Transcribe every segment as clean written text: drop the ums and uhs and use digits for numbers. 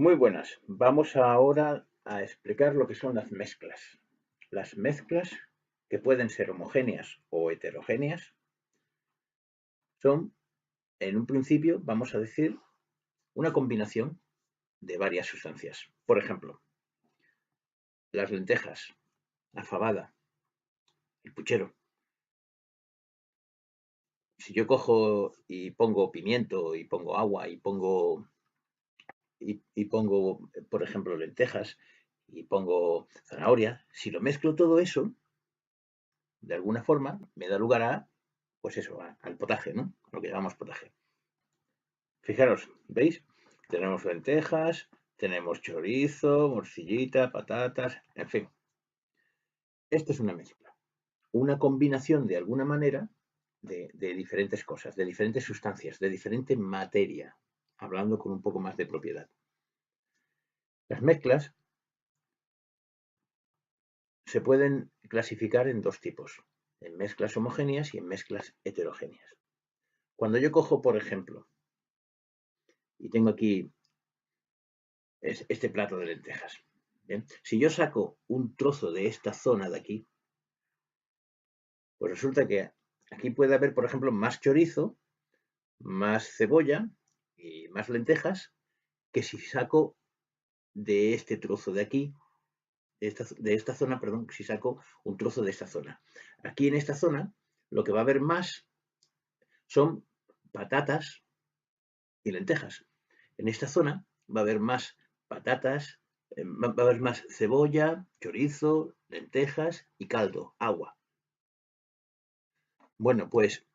Muy buenas. Vamos ahora a explicar lo que son las mezclas. Las mezclas, que pueden ser homogéneas o heterogéneas, son, en un principio, vamos a decir, una combinación de varias sustancias. Por ejemplo, las lentejas, la fabada, el puchero. Si yo cojo y pongo pimiento y pongo agua y pongo, por ejemplo, lentejas y pongo zanahoria, si lo mezclo todo eso, de alguna forma, me da lugar a, pues eso, al potaje, ¿no? A lo que llamamos potaje. Fijaros, ¿veis? Tenemos lentejas, tenemos chorizo, morcillita, patatas, en fin. Esto es una mezcla, una combinación de alguna manera de diferentes cosas, de diferentes sustancias, de diferente materia, hablando con un poco más de propiedad. Las mezclas se pueden clasificar en dos tipos, en mezclas homogéneas y en mezclas heterogéneas. Cuando yo cojo, por ejemplo, y tengo aquí este plato de lentejas. ¿Bien? Si yo saco un trozo de esta zona de aquí, pues resulta que aquí puede haber, por ejemplo, más chorizo, más cebolla y más lentejas que si saco de este trozo de aquí, de esta zona, perdón, si saco un trozo de esta zona. Aquí en esta zona lo que va a haber más son patatas y lentejas. En esta zona va a haber más patatas, va a haber más cebolla, chorizo, lentejas y caldo, agua. Bueno, pues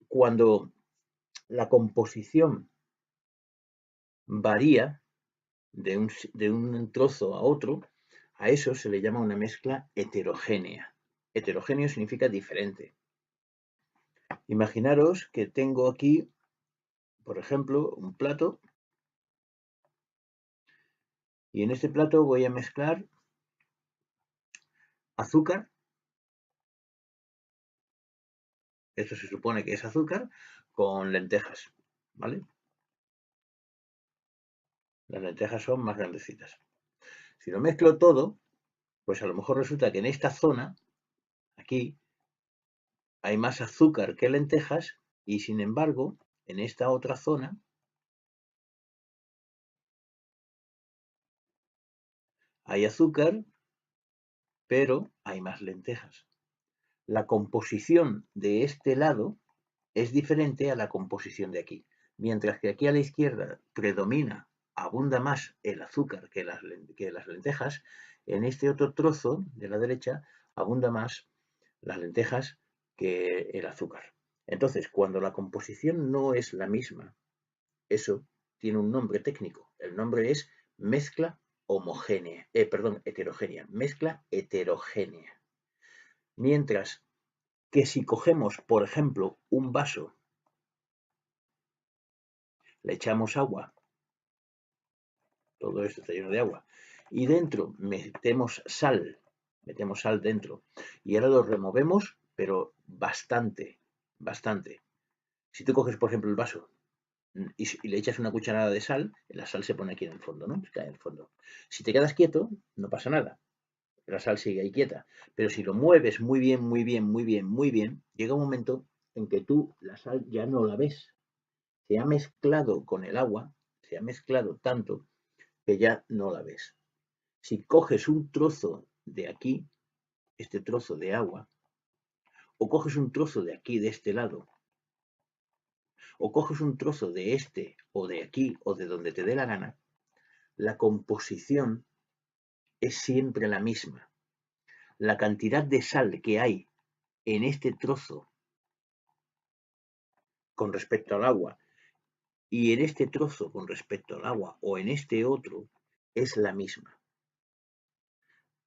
cuando la composición varía de un trozo a otro, a eso se le llama una mezcla heterogénea. Heterogéneo significa diferente. Imaginaros que tengo aquí, por ejemplo, un plato y en este plato voy a mezclar azúcar. Esto se supone que es azúcar con lentejas, ¿vale? Las lentejas son más grandecitas. Si lo mezclo todo, pues a lo mejor resulta que en esta zona, aquí, hay más azúcar que lentejas y sin embargo, en esta otra zona, hay azúcar, pero hay más lentejas. La composición de este lado es diferente a la composición de aquí. Mientras que aquí a la izquierda predomina, abunda más el azúcar que las lentejas, en este otro trozo de la derecha abunda más las lentejas que el azúcar. Entonces, cuando la composición no es la misma, eso tiene un nombre técnico. El nombre es mezcla homogénea, heterogénea, mezcla heterogénea. Mientras que si cogemos, por ejemplo, un vaso, le echamos agua, todo esto está lleno de agua, y dentro metemos sal dentro, y ahora lo removemos, pero bastante, bastante. Si tú coges, por ejemplo, el vaso y le echas una cucharada de sal, la sal se pone aquí en el fondo, ¿no? Cae en el fondo. Si te quedas quieto, no pasa nada. La sal sigue ahí quieta. Pero si lo mueves muy bien, muy bien, muy bien, muy bien, llega un momento en que tú la sal ya no la ves. Se ha mezclado con el agua, se ha mezclado tanto que ya no la ves. Si coges un trozo de aquí, este trozo de agua, o coges un trozo de aquí, de este lado, o coges un trozo de este, o de aquí, o de donde te dé la gana, la composición es siempre la misma. La cantidad de sal que hay en este trozo con respecto al agua y en este trozo con respecto al agua o en este otro es la misma.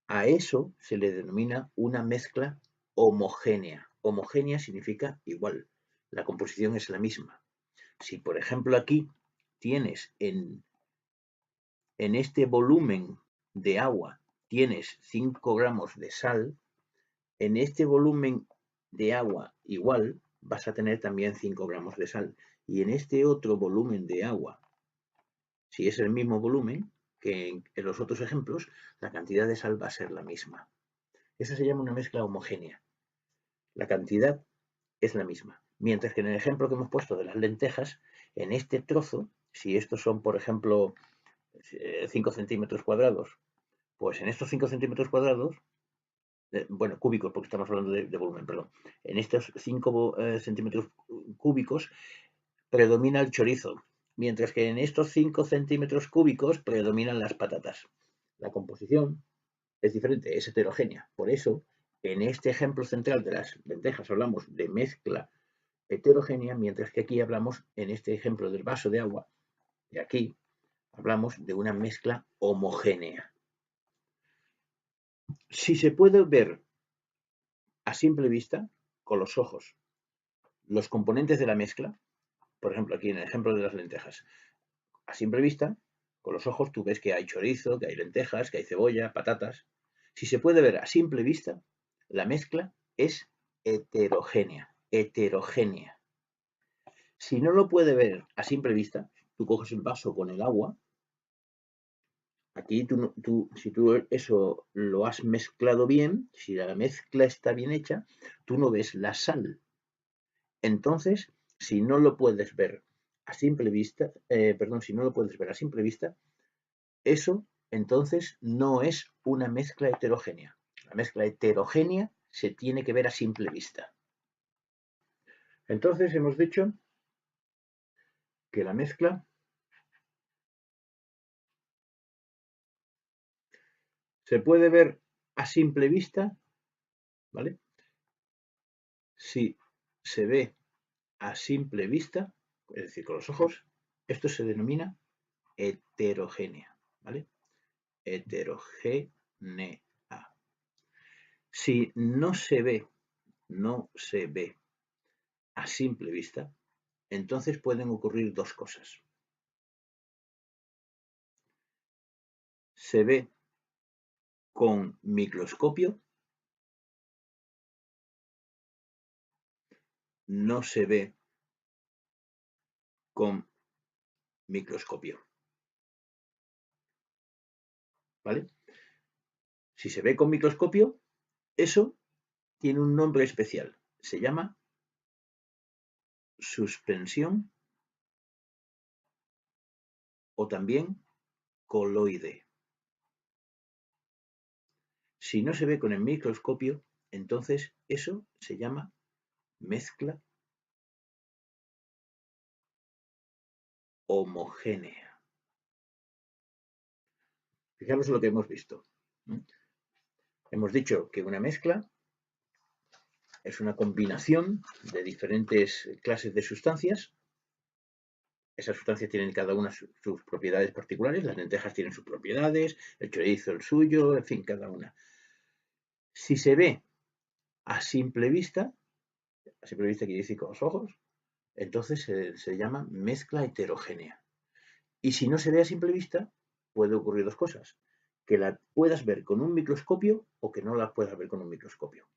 A eso se le denomina una mezcla homogénea. Homogénea significa igual, la composición es la misma. Si por ejemplo aquí tienes en este volumen de agua tienes 5 gramos de sal, en este volumen de agua igual vas a tener también 5 gramos de sal. Y en este otro volumen de agua, si es el mismo volumen, que en los otros ejemplos la cantidad de sal va a ser la misma. Esa se llama una mezcla homogénea. La cantidad es la misma. Mientras que en el ejemplo que hemos puesto de las lentejas, en este trozo, si estos son, por ejemplo, 5 centímetros cuadrados, pues en estos 5 centímetros cuadrados, bueno, cúbicos, porque estamos hablando de volumen, perdón, en estos 5 centímetros cúbicos predomina el chorizo, mientras que en estos 5 centímetros cúbicos predominan las patatas. La composición es diferente, es heterogénea. Por eso, en este ejemplo central de las lentejas hablamos de mezcla heterogénea, mientras que aquí hablamos, en este ejemplo del vaso de agua, de aquí, hablamos de una mezcla homogénea. Si se puede ver a simple vista, con los ojos, los componentes de la mezcla, por ejemplo, aquí en el ejemplo de las lentejas, a simple vista, con los ojos tú ves que hay chorizo, que hay lentejas, que hay cebolla, patatas. Si se puede ver a simple vista, la mezcla es heterogénea, heterogénea. Si no lo puede ver a simple vista, tú coges el vaso con el agua, aquí si tú eso lo has mezclado bien, si la mezcla está bien hecha, tú no ves la sal. Entonces, si no lo puedes ver a simple vista, si no lo puedes ver a simple vista, eso entonces no es una mezcla heterogénea. La mezcla heterogénea se tiene que ver a simple vista. Entonces hemos dicho que la mezcla se puede ver a simple vista, ¿vale? Si se ve a simple vista, es decir, con los ojos, esto se denomina heterogénea, ¿vale? Heterogénea. Si no se ve a simple vista, entonces pueden ocurrir dos cosas. Se ve con microscopio, no se ve con microscopio, ¿vale? Si se ve con microscopio, eso tiene un nombre especial. Se llama suspensión o también coloide. Si no se ve con el microscopio, entonces eso se llama mezcla homogénea. Fijaros en lo que hemos visto. Hemos dicho que una mezcla es una combinación de diferentes clases de sustancias. Esas sustancias tienen cada una sus propiedades particulares. Las lentejas tienen sus propiedades, el chorizo el suyo, en fin, cada una. Si se ve a simple vista quiere decir con los ojos, entonces se llama mezcla heterogénea. Y si no se ve a simple vista, puede ocurrir dos cosas. Que la puedas ver con un microscopio o que no la puedas ver con un microscopio.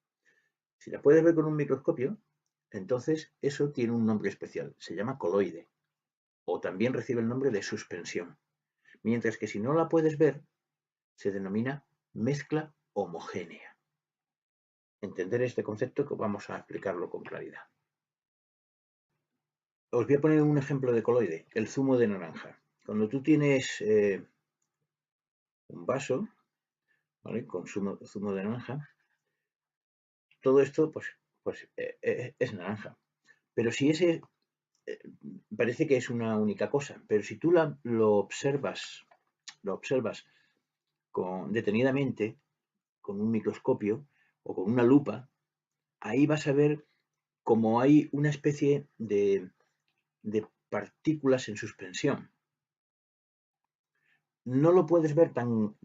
Si la puedes ver con un microscopio, entonces eso tiene un nombre especial. Se llama coloide. O también recibe el nombre de suspensión. Mientras que si no la puedes ver, se denomina mezcla homogénea. Entender este concepto que vamos a explicarlo con claridad. Os voy a poner un ejemplo de coloide, el zumo de naranja. Cuando tú tienes un vaso, ¿vale? Con zumo de naranja, todo esto es naranja. Pero si ese parece que es una única cosa, pero si tú lo observas detenidamente con un microscopio o con una lupa, ahí vas a ver como hay una especie de partículas en suspensión. No lo puedes ver tan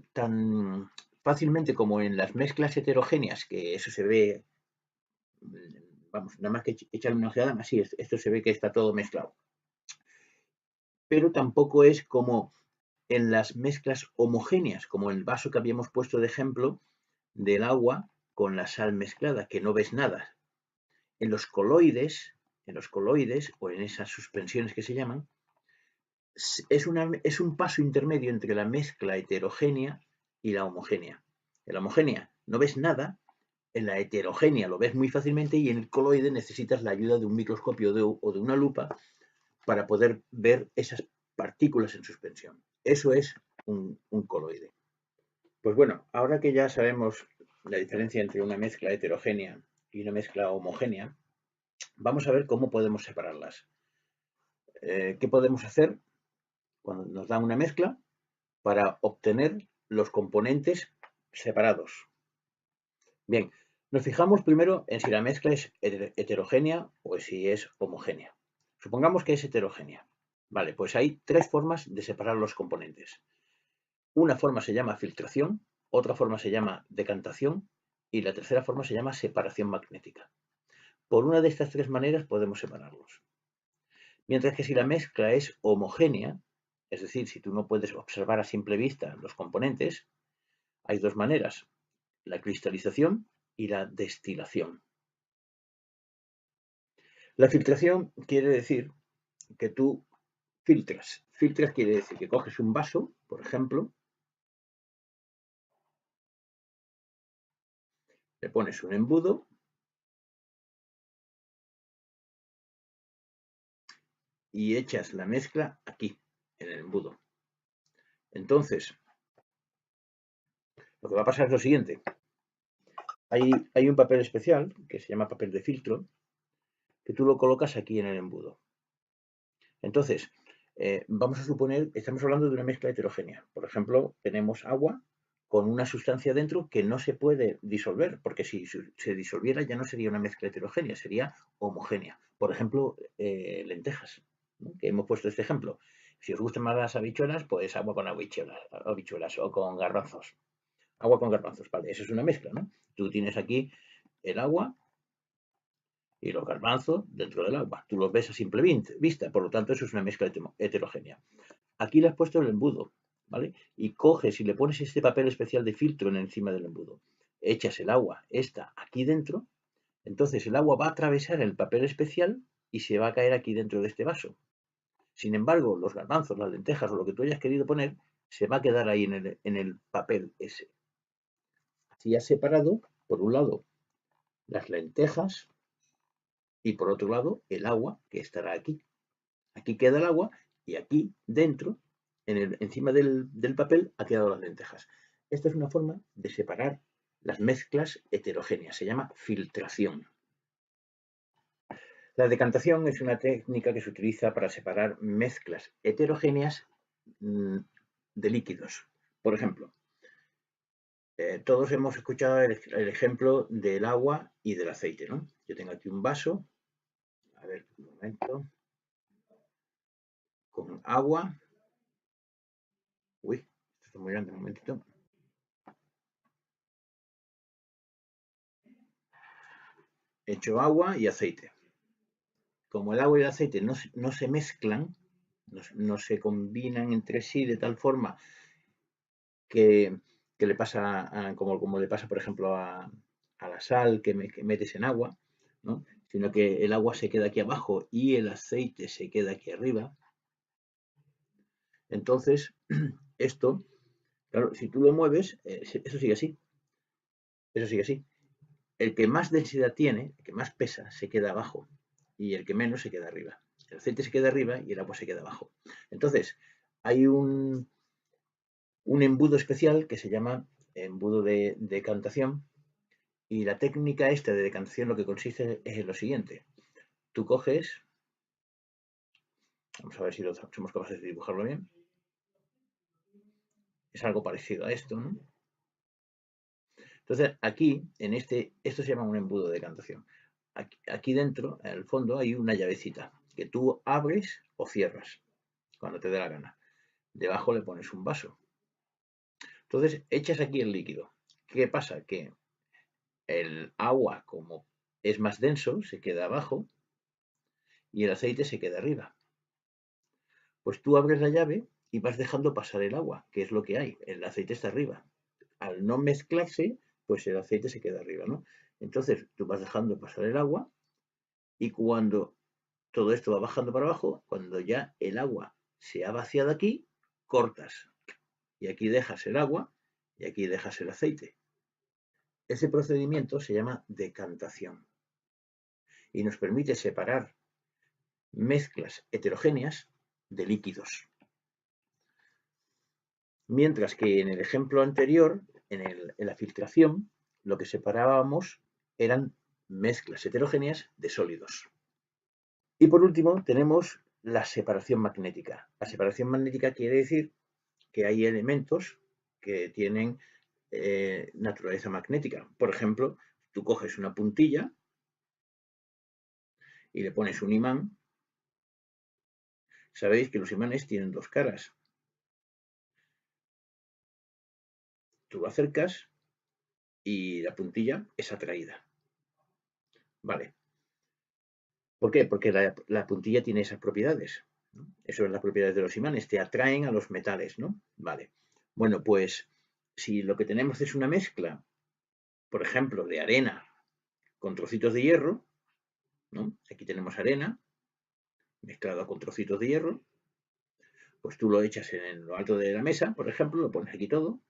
fácilmente como en las mezclas heterogéneas, que eso se ve, vamos, nada más que echarle una ojeada, así esto se ve que está todo mezclado. Pero tampoco es como en las mezclas homogéneas, como el vaso que habíamos puesto de ejemplo del agua con la sal mezclada, que no ves nada. En los coloides o en esas suspensiones que se llaman, es un paso intermedio entre la mezcla heterogénea y la homogénea. En la homogénea no ves nada, en la heterogénea lo ves muy fácilmente y en el coloide necesitas la ayuda de un microscopio o de una lupa para poder ver esas partículas en suspensión. Eso es un coloide. Pues bueno, ahora que ya sabemos la diferencia entre una mezcla heterogénea y una mezcla homogénea, vamos a ver cómo podemos separarlas. ¿Qué podemos hacer cuando nos dan una mezcla para obtener los componentes separados? Bien, nos fijamos primero en si la mezcla es heterogénea o si es homogénea. Supongamos que es heterogénea. Vale, pues hay tres formas de separar los componentes. Una forma se llama filtración, otra forma se llama decantación y la tercera forma se llama separación magnética. Por una de estas tres maneras podemos separarlos. Mientras que si la mezcla es homogénea, es decir, si tú no puedes observar a simple vista los componentes, hay dos maneras, la cristalización y la destilación. La filtración quiere decir que tú filtras. Filtras quiere decir que coges un vaso, por ejemplo, le pones un embudo y echas la mezcla aquí, en el embudo. Entonces, lo que va a pasar es lo siguiente. Hay un papel especial que se llama papel de filtro que tú lo colocas aquí en el embudo. Entonces, vamos a suponer, estamos hablando de una mezcla heterogénea. Por ejemplo, tenemos agua con una sustancia dentro que no se puede disolver, porque si se disolviera ya no sería una mezcla heterogénea, sería homogénea. Por ejemplo, lentejas, ¿no? Que hemos puesto este ejemplo. Si os gustan más las habichuelas, pues agua con habichuelas o con garbanzos. Agua con garbanzos, vale, eso es una mezcla, ¿no? Tú tienes aquí el agua y los garbanzos dentro del agua. Tú los ves a simple vista, por lo tanto eso es una mezcla heterogénea. Aquí le has puesto el embudo, ¿vale? Y coges y le pones este papel especial de filtro encima del embudo. Echas el agua, esta, aquí dentro, entonces el agua va a atravesar el papel especial y se va a caer aquí dentro de este vaso. Sin embargo, los garbanzos, las lentejas o lo que tú hayas querido poner, se va a quedar ahí en el papel ese. Así has separado, por un lado, las lentejas y por otro lado el agua que estará aquí. Aquí queda el agua y aquí dentro, encima del papel, ha quedado las lentejas. Esta es una forma de separar las mezclas heterogéneas, se llama filtración. La decantación es una técnica que se utiliza para separar mezclas heterogéneas de líquidos. Por ejemplo, todos hemos escuchado el ejemplo del agua y del aceite, ¿no? Yo tengo aquí un vaso, a ver, un momento, con agua. Uy, esto está muy grande, un momentito. Echo agua y aceite. Como el agua y el aceite no se mezclan, no se combinan entre sí de tal forma que le pasa, como le pasa, por ejemplo, a la sal que metes en agua, ¿no? Sino que el agua se queda aquí abajo y el aceite se queda aquí arriba. Entonces, esto, claro, si tú lo mueves, eso sigue así. Eso sigue así. El que más densidad tiene, el que más pesa, se queda abajo y el que menos se queda arriba. El aceite se queda arriba y el agua se queda abajo. Entonces, hay un embudo especial que se llama embudo de decantación y la técnica esta de decantación lo que consiste es en lo siguiente. Tú coges, vamos a ver si somos capaces de dibujarlo bien, es algo parecido a esto, ¿no? Entonces, aquí, esto se llama un embudo de decantación. Aquí dentro, en el fondo, hay una llavecita que tú abres o cierras cuando te dé la gana. Debajo le pones un vaso. Entonces, echas aquí el líquido. ¿Qué pasa? Que el agua, como es más denso, se queda abajo y el aceite se queda arriba. Pues tú abres la llave y vas dejando pasar el agua, que es lo que hay. El aceite está arriba. Al no mezclarse, pues el aceite se queda arriba, ¿no? Entonces, tú vas dejando pasar el agua y cuando todo esto va bajando para abajo, cuando ya el agua se ha vaciado aquí, cortas. Y aquí dejas el agua y aquí dejas el aceite. Ese procedimiento se llama decantación y nos permite separar mezclas heterogéneas de líquidos. Mientras que en el ejemplo anterior, en la filtración, lo que separábamos eran mezclas heterogéneas de sólidos. Y por último tenemos la separación magnética. La separación magnética quiere decir que hay elementos que tienen naturaleza magnética. Por ejemplo, tú coges una puntilla y le pones un imán. Sabéis que los imanes tienen dos caras. Tú lo acercas y la puntilla es atraída. Vale. ¿Por qué? Porque la puntilla tiene esas propiedades, ¿no? Eso es las propiedades de los imanes, te atraen a los metales, ¿no? Vale. Bueno, pues si lo que tenemos es una mezcla, por ejemplo, de arena con trocitos de hierro, ¿no? Aquí tenemos arena mezclada con trocitos de hierro, pues tú lo echas en lo alto de la mesa, por ejemplo, lo pones aquí todo,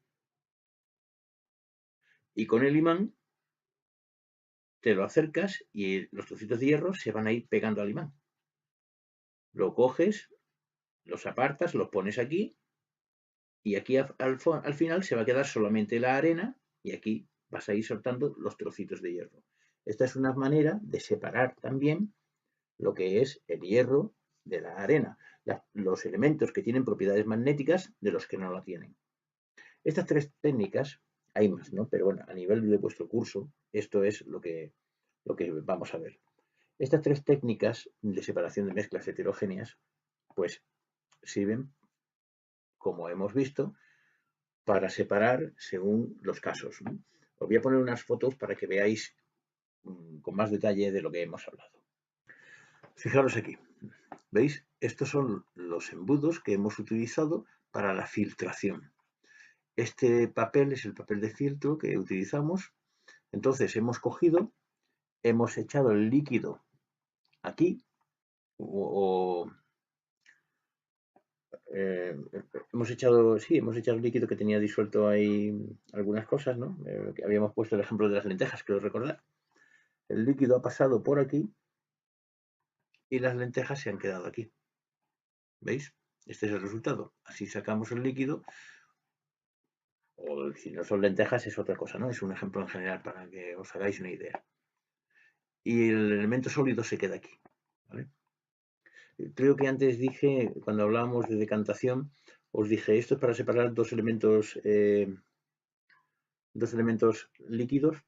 y con el imán te lo acercas y los trocitos de hierro se van a ir pegando al imán. Lo coges, los apartas, los pones aquí y aquí al final se va a quedar solamente la arena y aquí vas a ir soltando los trocitos de hierro. Esta es una manera de separar también lo que es el hierro de la arena, los elementos que tienen propiedades magnéticas de los que no la tienen. Estas tres técnicas, hay más, ¿no? Pero bueno, a nivel de vuestro curso, esto es lo que vamos a ver. Estas tres técnicas de separación de mezclas heterogéneas, pues sirven, como hemos visto, para separar según los casos, ¿no? Os voy a poner unas fotos para que veáis con más detalle de lo que hemos hablado. Fijaros aquí, ¿veis? Estos son los embudos que hemos utilizado para la filtración. Este papel es el papel de filtro que utilizamos. Entonces hemos cogido, hemos echado el líquido aquí, hemos echado el líquido que tenía disuelto ahí algunas cosas, ¿no? Que habíamos puesto el ejemplo de las lentejas, creo recordar. El líquido ha pasado por aquí y las lentejas se han quedado aquí. ¿Veis? Este es el resultado. Así sacamos el líquido. O si no son lentejas es otra cosa, ¿no? Es un ejemplo en general para que os hagáis una idea. Y el elemento sólido se queda aquí, ¿vale? Creo que antes dije, cuando hablábamos de decantación, os dije, esto es para separar dos elementos líquidos.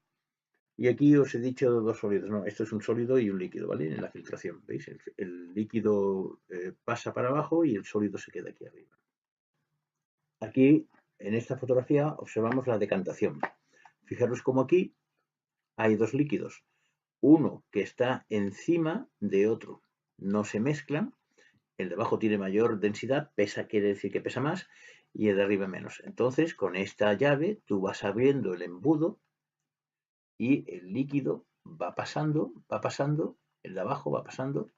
Y aquí os he dicho dos sólidos. No, esto es un sólido y un líquido, ¿vale? En la filtración, ¿veis? El líquido pasa para abajo y el sólido se queda aquí arriba. Aquí, en esta fotografía, observamos la decantación. Fijaros cómo aquí hay dos líquidos. Uno que está encima de otro. No se mezclan. El de abajo tiene mayor densidad, quiere decir que pesa más, y el de arriba menos. Entonces, con esta llave, tú vas abriendo el embudo y el líquido va pasando, el de abajo va pasando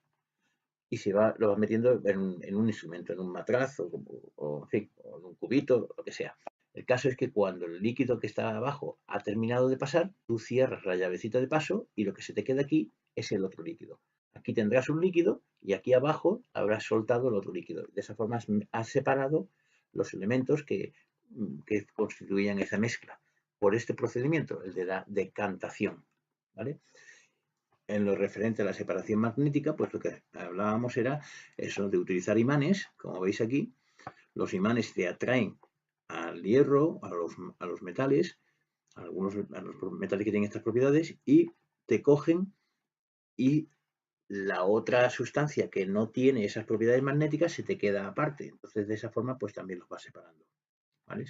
y lo vas metiendo en un instrumento, en un matraz en fin, o en un cubito, lo que sea. El caso es que cuando el líquido que está abajo ha terminado de pasar, tú cierras la llavecita de paso y lo que se te queda aquí es el otro líquido. Aquí tendrás un líquido y aquí abajo habrás soltado el otro líquido. De esa forma has separado los elementos que constituían esa mezcla por este procedimiento, el de la decantación, ¿vale? En lo referente a la separación magnética, pues lo que hablábamos era eso de utilizar imanes, como veis aquí. Los imanes te atraen al hierro, a los metales, a los metales que tienen estas propiedades, y te cogen y la otra sustancia que no tiene esas propiedades magnéticas se te queda aparte. Entonces, de esa forma, pues también los vas separando, ¿vale?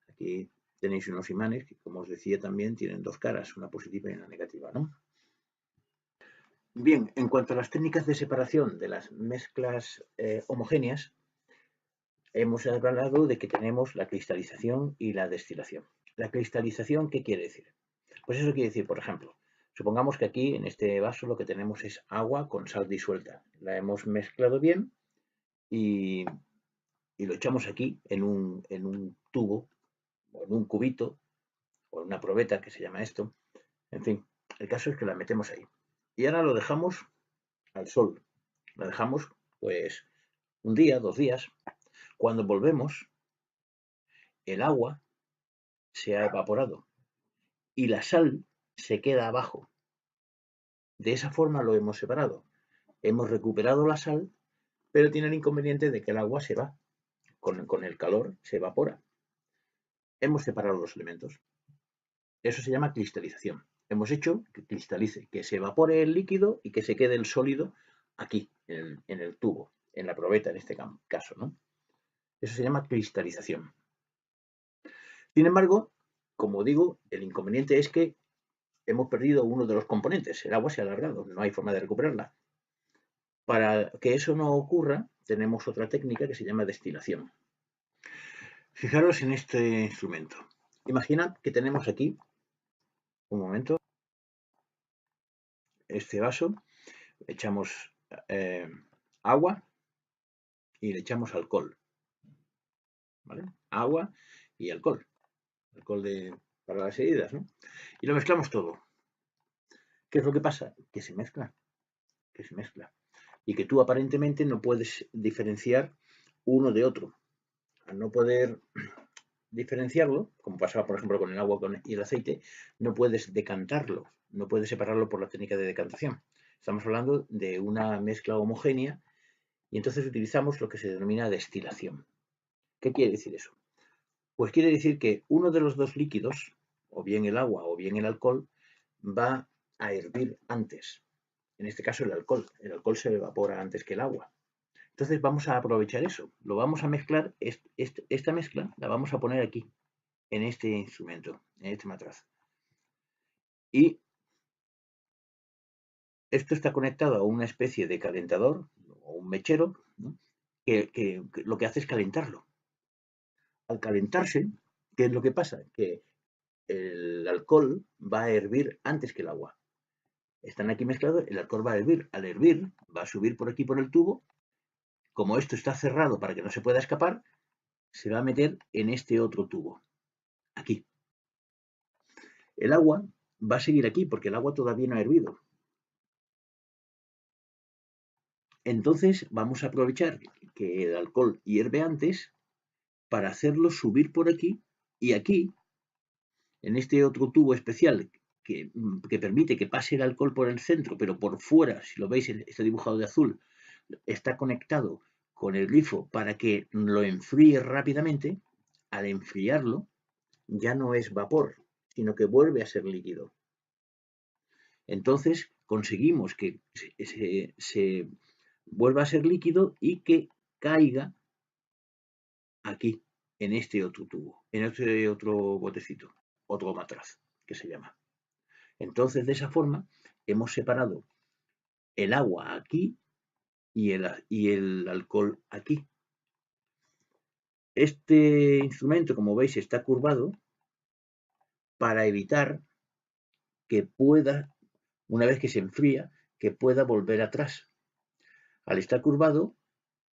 Aquí tenéis unos imanes que, como os decía, también tienen dos caras, una positiva y una negativa, ¿no? Bien, en cuanto a las técnicas de separación de las mezclas homogéneas, hemos hablado de que tenemos la cristalización y la destilación. La cristalización, ¿qué quiere decir? Pues eso quiere decir, por ejemplo, supongamos que aquí en este vaso lo que tenemos es agua con sal disuelta. La hemos mezclado bien y y lo echamos aquí en un tubo o en un cubito o en una probeta que se llama esto. En fin, el caso es que la metemos ahí. Y ahora lo dejamos al sol. Lo dejamos pues un día, 2 días. Cuando volvemos, el agua se ha evaporado y la sal se queda abajo. De esa forma lo hemos separado. Hemos recuperado la sal, pero tiene el inconveniente de que el agua se va. Con el calor se evapora. Hemos separado los elementos. Eso se llama cristalización. Hemos hecho que cristalice, que se evapore el líquido y que se quede el sólido aquí, en el tubo, en la probeta en este caso, ¿no? Eso se llama cristalización. Sin embargo, como digo, el inconveniente es que hemos perdido uno de los componentes. El agua se ha alargado, no hay forma de recuperarla. Para que eso no ocurra, tenemos otra técnica que se llama destilación. Fijaros en este instrumento. Imaginad que tenemos aquí, un momento, este vaso, echamos agua y le echamos alcohol, ¿vale? Agua y alcohol para las heridas, ¿no? Y lo mezclamos todo. ¿Qué es lo que pasa? Que se mezcla, que se mezcla. Y que tú aparentemente no puedes diferenciar uno de otro. Al no poder diferenciarlo, como pasaba por ejemplo con el agua y el aceite, no puedes decantarlo, no puedes separarlo por la técnica de decantación. Estamos hablando de una mezcla homogénea y entonces utilizamos lo que se denomina destilación. ¿Qué quiere decir eso? Pues quiere decir que uno de los dos líquidos, o bien el agua o bien el alcohol, va a hervir antes. En este caso el alcohol. El alcohol se evapora antes que el agua. Entonces vamos a aprovechar eso. Lo vamos a mezclar, esta mezcla la vamos a poner aquí, en este instrumento, en este matraz. Y esto está conectado a una especie de calentador o un mechero, ¿no? que lo que hace es calentarlo. Al calentarse, ¿qué es lo que pasa? Que el alcohol va a hervir antes que el agua. Están aquí mezclados, el alcohol va a hervir. Al hervir, va a subir por aquí por el tubo. Como esto está cerrado para que no se pueda escapar, se va a meter en este otro tubo, aquí. El agua va a seguir aquí porque el agua todavía no ha hervido. Entonces vamos a aprovechar que el alcohol hierve antes para hacerlo subir por aquí y aquí, en este otro tubo especial que permite que pase el alcohol por el centro, pero por fuera, si lo veis, está dibujado de azul, está conectado con el grifo para que lo enfríe rápidamente. Al enfriarlo, ya no es vapor, sino que vuelve a ser líquido. Entonces conseguimos que se vuelva a ser líquido y que caiga aquí, en este otro tubo, en este otro botecito, otro matraz, que se llama. Entonces, de esa forma, hemos separado el agua aquí y el alcohol aquí. Este instrumento, como veis, está curvado para evitar que pueda, una vez que se enfría, que pueda volver atrás. Al estar curvado,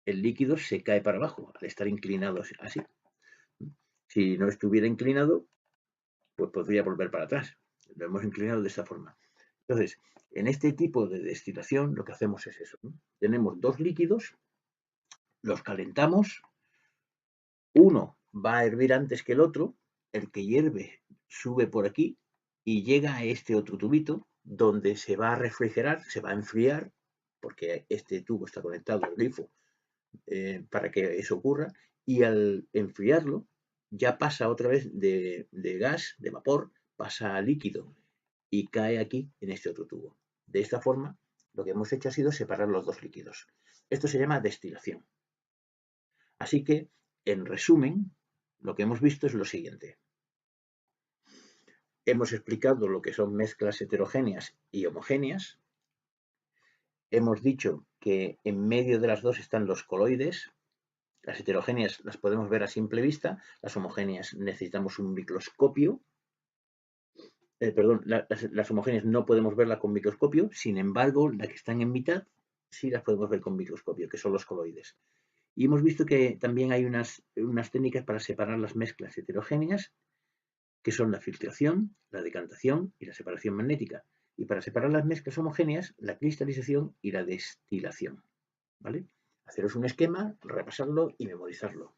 el líquido se cae para abajo, al estar inclinado así. Si no estuviera inclinado, pues podría volver para atrás. Lo hemos inclinado de esta forma. Entonces, en este tipo de destilación lo que hacemos es eso, ¿no? Tenemos dos líquidos, los calentamos, uno va a hervir antes que el otro, el que hierve sube por aquí y llega a este otro tubito donde se va a refrigerar, se va a enfriar, porque este tubo está conectado al grifo para que eso ocurra, y al enfriarlo ya pasa otra vez de gas, de vapor, pasa a líquido y cae aquí en este otro tubo. De esta forma, lo que hemos hecho ha sido separar los dos líquidos. Esto se llama destilación. Así que, en resumen, lo que hemos visto es lo siguiente. Hemos explicado lo que son mezclas heterogéneas y homogéneas. Hemos dicho que en medio de las dos están los coloides. Las heterogéneas las podemos ver a simple vista, las homogéneas necesitamos un microscopio. Perdón, las homogéneas no podemos verlas con microscopio, sin embargo, las que están en mitad sí las podemos ver con microscopio, que son los coloides. Y hemos visto que también hay unas técnicas para separar las mezclas heterogéneas, que son la filtración, la decantación y la separación magnética. Y para separar las mezclas homogéneas, la cristalización y la destilación. ¿Vale? Haceros un esquema, repasarlo y memorizarlo.